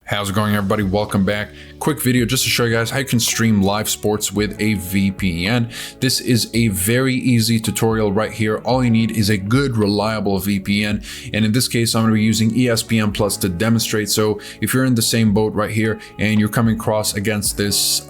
How's it going, everybody? Welcome back. Quick video just to show you guys how you can stream live sports with a VPN. This is a very easy tutorial right here. All you need is a good, reliable VPN. And in this case, I'm going to be using ESPN Plus to demonstrate. So if you're in the same boat right here and you're coming across against this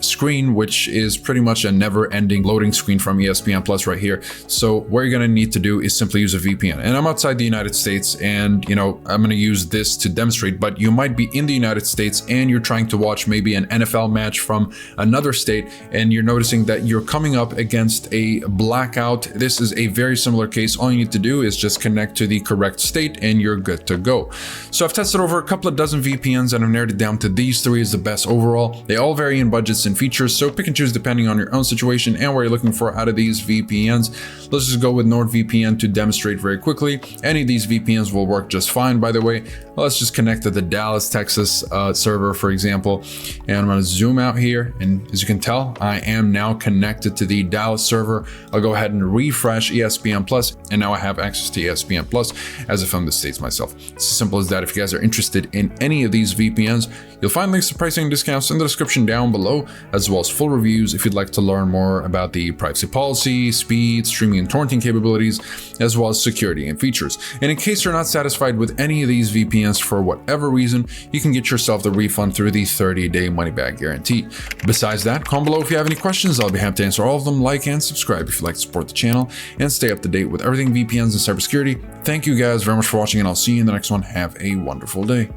screen, which is pretty much a never-ending loading screen from ESPN Plus right here. So what you're going to need to do is simply use a VPN. And I'm outside the United States and, I'm going to use this to demonstrate, but you might be in the United States and you're trying to watch maybe an NFL match from another state and you're noticing that you're coming up against a blackout. This is a very similar case. All you need to do is just connect to the correct state and you're good to go. So I've tested over a couple of dozen VPNs and I've narrowed it down to these three as the best overall. They all vary in budgets and features, so pick and choose depending on your own situation and what you're looking for out of these VPNs. Let's just go with NordVPN to demonstrate very quickly. Any of these VPNs will work just fine, by the way. Let's just connect to the Dallas, Texas server, for example. And I'm going to zoom out here. And as you can tell, I am now connected to the Dallas server. I'll go ahead and refresh ESPN Plus. And now I have access to ESPN Plus as if I'm in the States myself. It's as simple as that. If you guys are interested in any of these VPNs, you'll find links to pricing and discounts in the description down below, as well as full reviews if you'd like to learn more about the privacy policy, speed, streaming and torrenting capabilities, as well as security and features. And in case you're not satisfied with any of these VPNs for whatever reason, you can get yourself the refund through the 30-day money-back guarantee. Besides that, comment below if you have any questions. I'll be happy to answer all of them. Like and subscribe if you'd like to support the channel and stay up to date with everything VPNs and cybersecurity. Thank you guys very much for watching, and I'll see you in the next one. Have a wonderful day.